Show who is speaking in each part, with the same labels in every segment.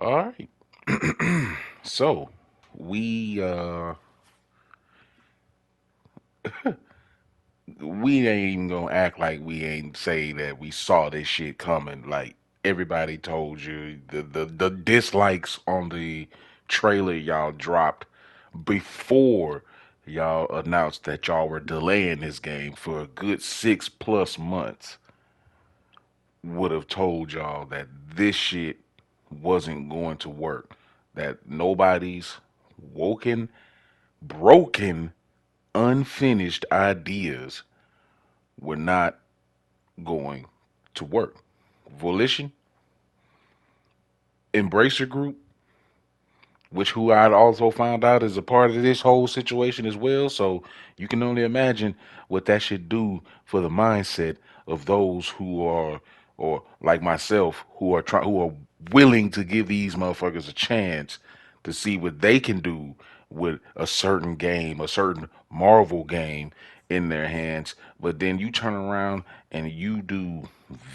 Speaker 1: All right. So we we ain't even gonna act like we ain't say that we saw this shit coming. Like everybody told you, the dislikes on the trailer y'all dropped before y'all announced that y'all were delaying this game for a good 6+ months would have told y'all that this shit wasn't going to work. That nobody's woken, broken, unfinished ideas were not going to work. Volition, Embracer Group, which who I'd also found out is a part of this whole situation as well. So you can only imagine what that should do for the mindset of those who are, or like myself, who are willing to give these motherfuckers a chance to see what they can do with a certain game, a certain Marvel game in their hands. But then you turn around and you do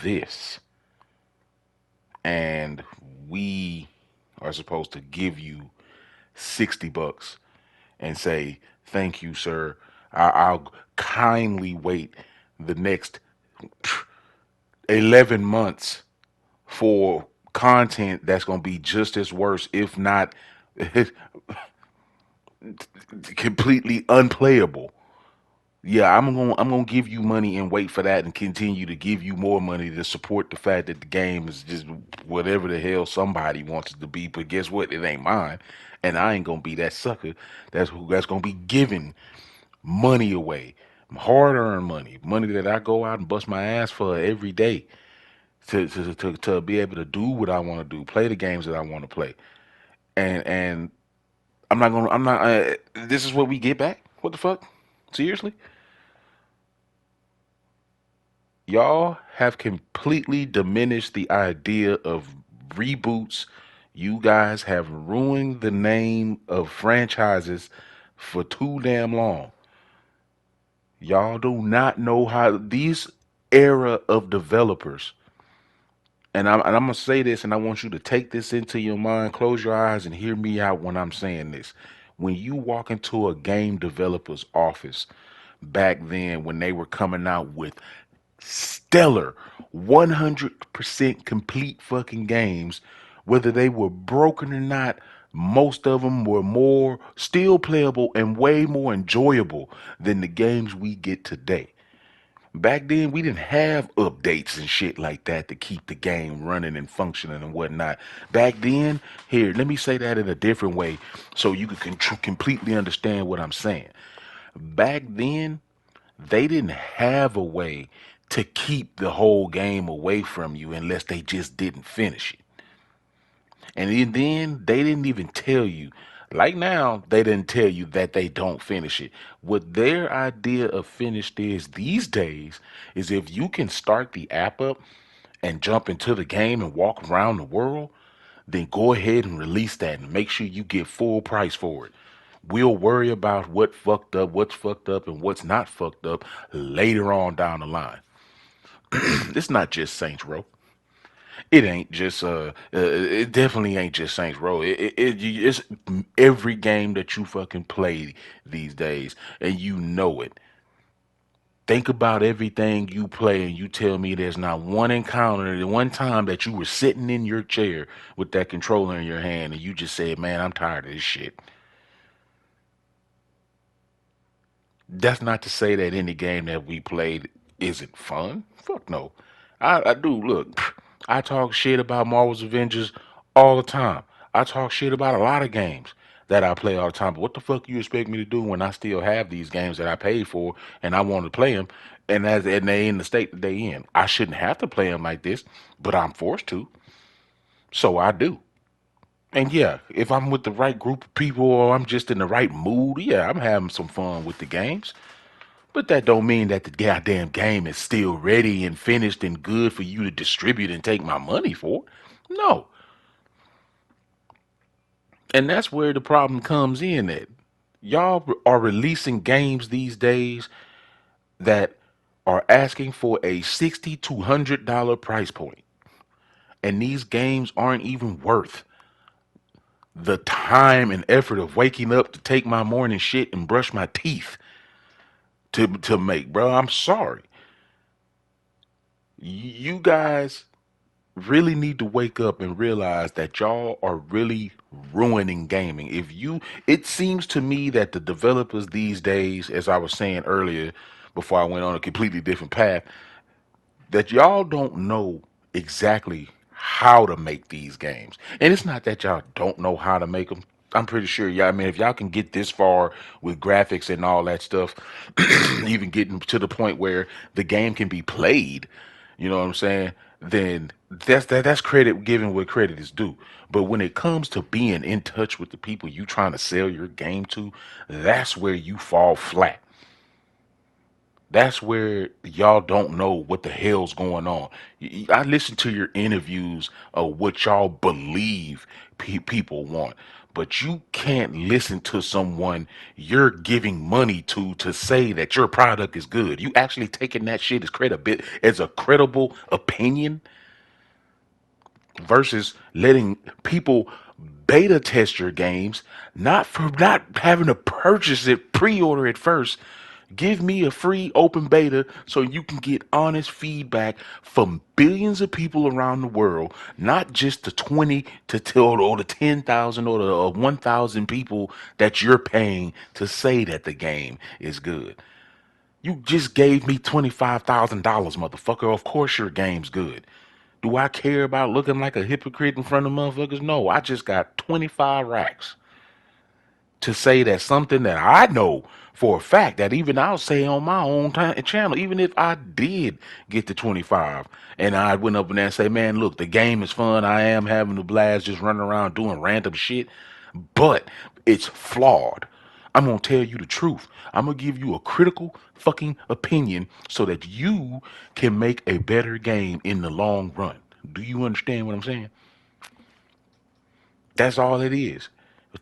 Speaker 1: this, and we are supposed to give you $60 and say, thank you, sir. I'll kindly wait the next 11 months for content that's going to be just as worse, if not completely unplayable. Yeah, I'm gonna give you money and wait for that and continue to give you more money to support the fact that the game is just whatever the hell somebody wants it to be. But guess what? It ain't mine, and I ain't gonna be that sucker. That's gonna be giving money away, hard earned money, money that I go out and bust my ass for every day to be able to do what I want to do, play the games that I want to play, and I'm not. This is what we get back. What the fuck? Seriously? Y'all have completely diminished the idea of reboots. You guys have ruined the name of franchises for too damn long. Y'all do not know how these era of developers, and I'm gonna say this, and I want you to take this into your mind, close your eyes, and hear me out when I'm saying this. When you walk into a game developer's office back then, when they were coming out with stellar 100% complete fucking games, whether they were broken or not, most of them were more still playable and way more enjoyable than the games we get today. Back then, we didn't have updates and shit like that to keep the game running and functioning and whatnot. Back then, here, let me say that in a different way so you can completely understand what I'm saying. Back then, they didn't have a way to keep the whole game away from you unless they just didn't finish it. And then they didn't even tell you. Like now, they didn't tell you that they don't finish it. What their idea of finished is these days is if you can start the app up and jump into the game and walk around the world, then go ahead and release that and make sure you get full price for it. We'll worry about what's fucked up, and what's not fucked up later on down the line. It's not just Saints Row. It ain't just it definitely ain't just Saints Row. It's every game that you fucking play these days, and you know it. Think about everything you play, and you tell me there's not one encounter, one time that you were sitting in your chair with that controller in your hand, and you just said, "Man, I'm tired of this shit." That's not to say that any game that we played isn't fun. Fuck no. I do look. I talk shit about Marvel's Avengers all the time. I talk shit about a lot of games that I play all the time. But what the fuck you expect me to do when I still have these games that I paid for and I want to play them, and they in the state that they in? I shouldn't have to play them like this, but I'm forced to, so I do. And yeah, if I'm with the right group of people or I'm just in the right mood, yeah, I'm having some fun with the games. But that don't mean that the goddamn game is still ready and finished and good for you to distribute and take my money for. No. And that's where the problem comes in at. Y'all are releasing games these days that are asking for a $60 to $100 price point. And these games aren't even worth. the time and effort of waking up to take my morning shit and brush my teeth to make, bro. I'm sorry. You guys really need to wake up and realize that y'all are really ruining gaming. It seems to me that the developers these days, as I was saying earlier, before I went on a completely different path, that y'all don't know exactly how to make these games. And it's not that y'all don't know how to make them. I'm pretty sure y'all, I mean, if y'all can get this far with graphics and all that stuff, even getting to the point where the game can be played, you know what I'm saying? Then that's credit given what credit is due. But when it comes to being in touch with the people you trying to sell your game to, that's where you fall flat. That's where y'all don't know what the hell's going on. I listen to your interviews of what y'all believe people want, but you can't listen to someone you're giving money to say that your product is good. You actually taking that shit as a credible opinion versus letting people beta test your games, not for not having to purchase it, pre-order it first. Give me a free open beta so you can get honest feedback from billions of people around the world, not just the 20 to tell or the 10,000 or the 1,000 people that you're paying to say that the game is good. You just gave me $25,000, motherfucker. Of course your game's good. Do I care about looking like a hypocrite in front of motherfuckers? No, I just got 25 racks to say that something that I know for a fact that even I'll say on my own channel, even if I did get to 25 and I went up in there and say, man, look, the game is fun. I am having a blast just running around doing random shit, but it's flawed. I'm going to tell you the truth. I'm going to give you a critical fucking opinion so that you can make a better game in the long run. Do you understand what I'm saying? That's all it is.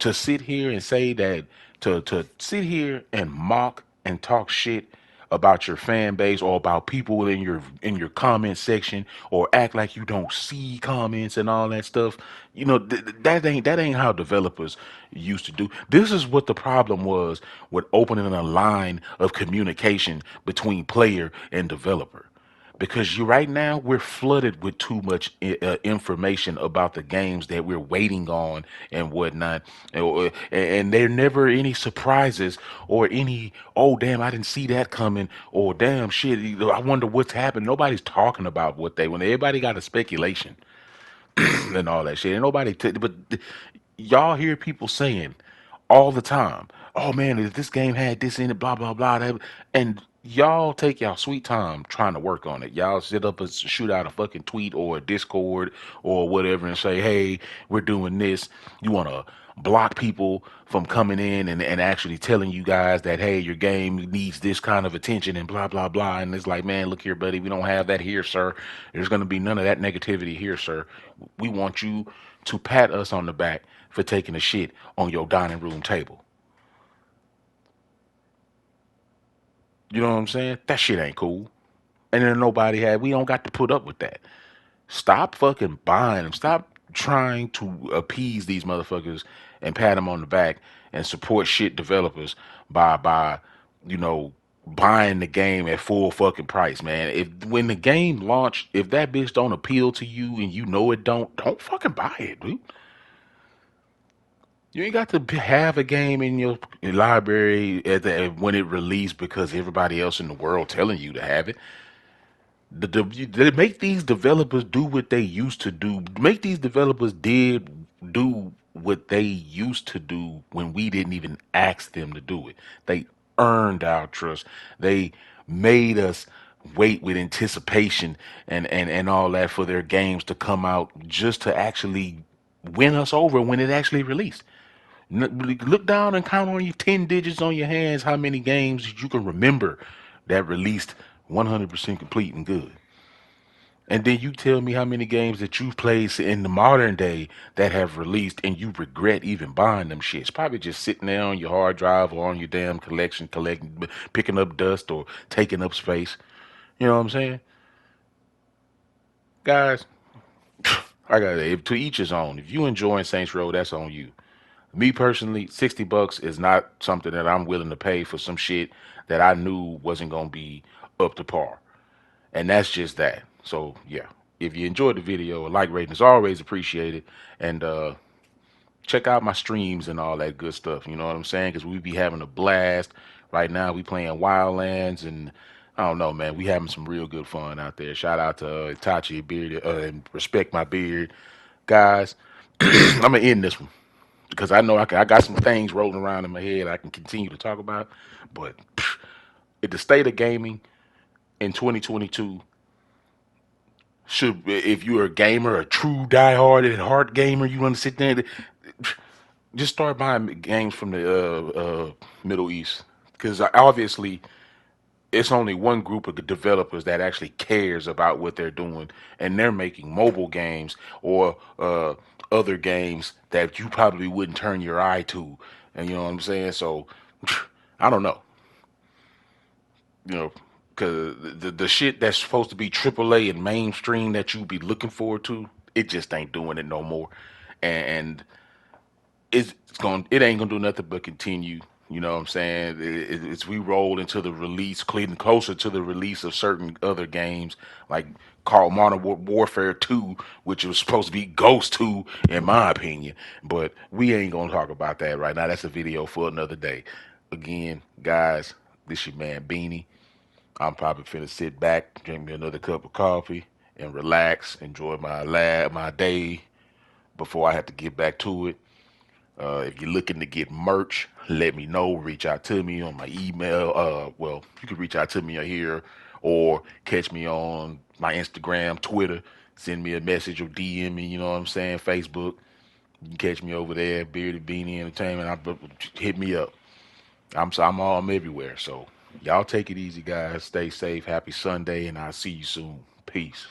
Speaker 1: To sit here and say that, to sit here and mock and talk shit about your fan base or about people in your comment section or act like you don't see comments and all that stuff. You know, that ain't how developers used to do. This is what the problem was with opening a line of communication between player and developer, because you right now we're flooded with too much information about the games that we're waiting on and whatnot, and there never any surprises or any, oh damn, I didn't see that coming, or damn shit, I wonder what's happened. Nobody's talking about what they, when everybody got a speculation and all that shit. And but y'all hear people saying all the time, "Oh man, if this game had this in it, blah blah blah," and y'all take y'all sweet time trying to work on it. Y'all sit up and shoot out a fucking tweet or a Discord or whatever and say, "Hey, we're doing this." You want to block people from coming in and actually telling you guys that, hey, your game needs this kind of attention and blah blah blah. And it's like, man, look here, buddy, we don't have that here, sir. There's going to be none of that negativity here, sir. We want you to pat us on the back for taking a shit on your dining room table. You know what I'm saying? That shit ain't cool. And then we don't got to put up with that. Stop fucking buying them. Stop trying to appease these motherfuckers and pat them on the back and support shit developers by you know buying the game at full fucking price, man. If when the game launched, if that bitch don't appeal to you and you know it don't fucking buy it, dude. You ain't got to have a game in your library when it released because everybody else in the world telling you to have it. They make these developers do what they used to do. Make these developers did do what they used to do when we didn't even ask them to do it. They earned our trust. They made us wait with anticipation and all that for their games to come out just to actually win us over when it actually released. Look down and count on your 10 digits on your hands how many games you can remember that released 100% complete and good. And then you tell me how many games that you've played in the modern day that have released and you regret even buying them shits. Probably just sitting there on your hard drive or on your damn collection, collecting, picking up dust or taking up space. You know what I'm saying? Guys, I got to each his own. If you enjoying Saints Row, that's on you. Me personally, $60 is not something that I'm willing to pay for some shit that I knew wasn't gonna be up to par. And that's just that. So yeah, if you enjoyed the video, a like rating is always appreciated. And check out my streams and all that good stuff. You know what I'm saying? Because we be having a blast. Right now, we playing Wildlands, and I don't know, man. We having some real good fun out there. Shout out to Itachi Beard and respect my beard, guys. I'm gonna end this one because I know I got some things rolling around in my head I can continue to talk about. But at the state of gaming in 2022, should if you're a gamer, a true diehard and hard gamer, you want to sit there and just start buying games from the Middle East because obviously it's only one group of developers that actually cares about what they're doing, and they're making mobile games or other games that you probably wouldn't turn your eye to, and you know what I'm saying. So I don't know, you know, because the shit that's supposed to be AAA and mainstream that you be looking forward to, it just ain't doing it no more, and it ain't gonna do nothing but continue. You know what I'm saying? It's we roll into the release, closer to the release of certain other games like called Warfare 2, which was supposed to be Ghost 2, in my opinion. But we ain't gonna talk about that right now. That's a video for another day. Again, guys, this your man Beanie. I'm probably finna sit back, drink me another cup of coffee, and relax, enjoy my day before I have to get back to it. If you're looking to get merch, let me know. Reach out to me on my email. Well, you can reach out to me here or catch me on my Instagram, Twitter. Send me a message or DM me. You know what I'm saying? Facebook. You can catch me over there, Bearded Beanie Entertainment. Hit me up. I'm everywhere. So y'all take it easy, guys. Stay safe. Happy Sunday, and I'll see you soon. Peace.